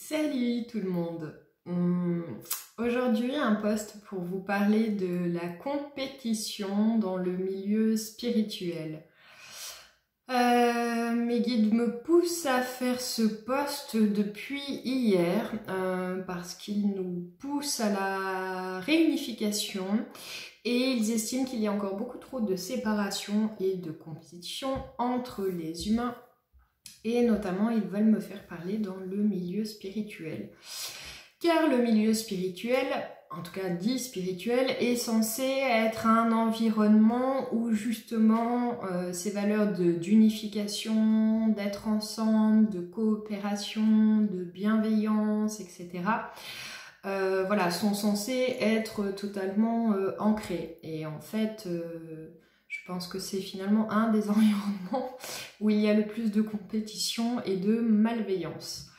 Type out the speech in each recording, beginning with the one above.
Salut tout le monde. Aujourd'hui un post pour vous parler de la compétition dans le milieu spirituel. Mes guides me poussent à faire ce post depuis hier parce qu'ils nous poussent à la réunification et ils estiment qu'il y a encore beaucoup trop de séparation et de compétition entre les humains. Et notamment, ils veulent me faire parler dans le milieu spirituel. Car le milieu spirituel, en tout cas dit spirituel, est censé être un environnement où justement ces valeurs d'unification, d'être ensemble, de coopération, de bienveillance, etc. Voilà, sont censés être totalement ancrés. Et en fait... je pense que c'est finalement un des environnements où il y a le plus de compétition et de malveillance.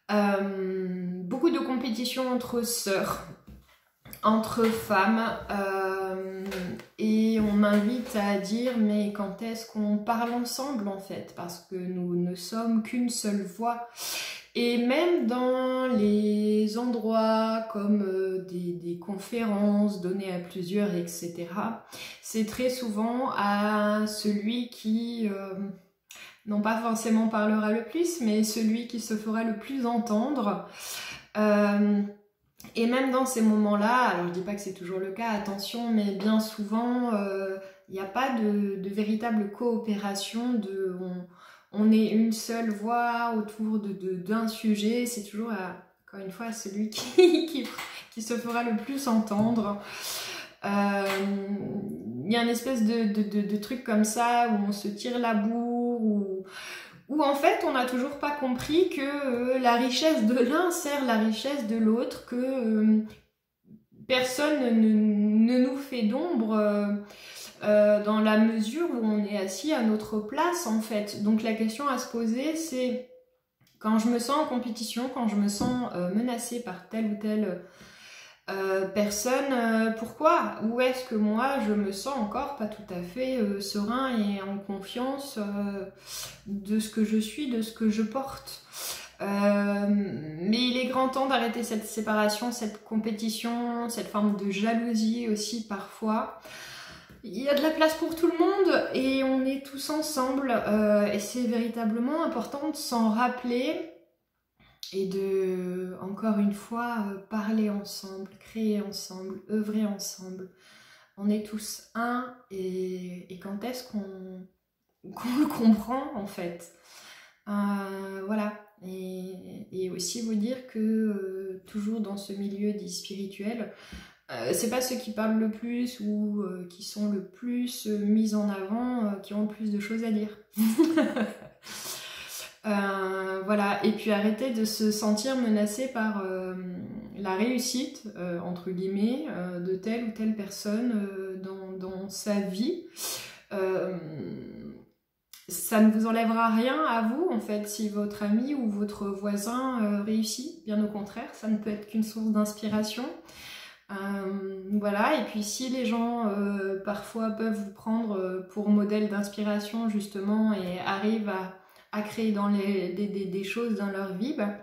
Beaucoup de compétition entre sœurs, entre femmes, et on m'invite à dire mais quand est-ce qu'on parle ensemble en fait, parce que nous ne sommes qu'une seule voix. Et même dans les endroits comme des conférences données à plusieurs, etc., c'est très souvent à celui qui, non pas forcément parlera le plus, mais celui qui se fera le plus entendre. Et même dans ces moments-là, alors je dis pas que c'est toujours le cas, attention, mais bien souvent, il n'y a pas de véritable coopération, on est une seule voix autour d'un sujet, c'est toujours, encore une fois, celui qui se fera le plus entendre. Il y a une espèce de truc comme ça où on se tire la bourre, où en fait on n'a toujours pas compris que la richesse de l'un sert la richesse de l'autre, que personne ne nous fait d'ombre dans la mesure où on est assis à notre place en fait. Donc la question à se poser, c'est quand je me sens en compétition, quand je me sens menacée par telle ou telle personne, pourquoi? Où est-ce que moi je me sens encore pas tout à fait serein et en confiance de ce que je suis, de ce que je porte? Mais il est grand temps d'arrêter cette séparation, cette compétition, cette forme de jalousie aussi parfois. Il y a de la place pour tout le monde et on est tous ensemble et c'est véritablement important de s'en rappeler et de, encore une fois, parler ensemble, créer ensemble, œuvrer ensemble. On est tous un et quand est-ce qu'on le comprend en fait? Voilà. Et aussi vous dire que toujours dans ce milieu dit spirituel, c'est pas ceux qui parlent le plus ou qui sont le plus mis en avant qui ont le plus de choses à dire. Voilà, et puis arrêter de se sentir menacé par la réussite, entre guillemets, de telle ou telle personne dans sa vie. Ça ne vous enlèvera rien à vous, en fait, si votre ami ou votre voisin réussit. Bien au contraire, ça ne peut être qu'une source d'inspiration. Voilà, et puis si les gens parfois peuvent vous prendre pour modèle d'inspiration justement et arrivent à créer des choses dans leur vie, bah,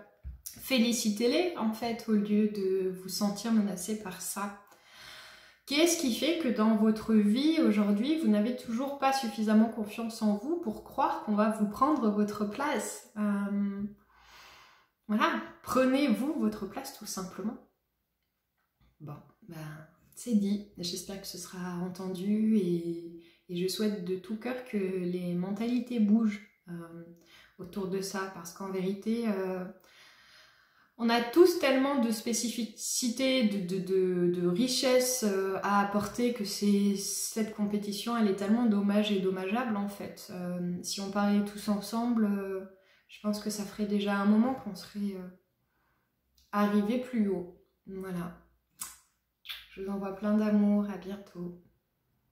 félicitez-les en fait au lieu de vous sentir menacé par ça. Qu'est-ce qui fait que dans votre vie aujourd'hui vous n'avez toujours pas suffisamment confiance en vous pour croire qu'on va vous prendre votre place? Voilà, prenez-vous votre place tout simplement. Bon, ben, c'est dit. J'espère que ce sera entendu et je souhaite de tout cœur que les mentalités bougent autour de ça, parce qu'en vérité, on a tous tellement de spécificités, de richesses à apporter que cette compétition, elle est tellement dommage et dommageable en fait. Si on parlait tous ensemble, je pense que ça ferait déjà un moment qu'on serait arrivé plus haut. Voilà. Je vous envoie plein d'amour, à bientôt.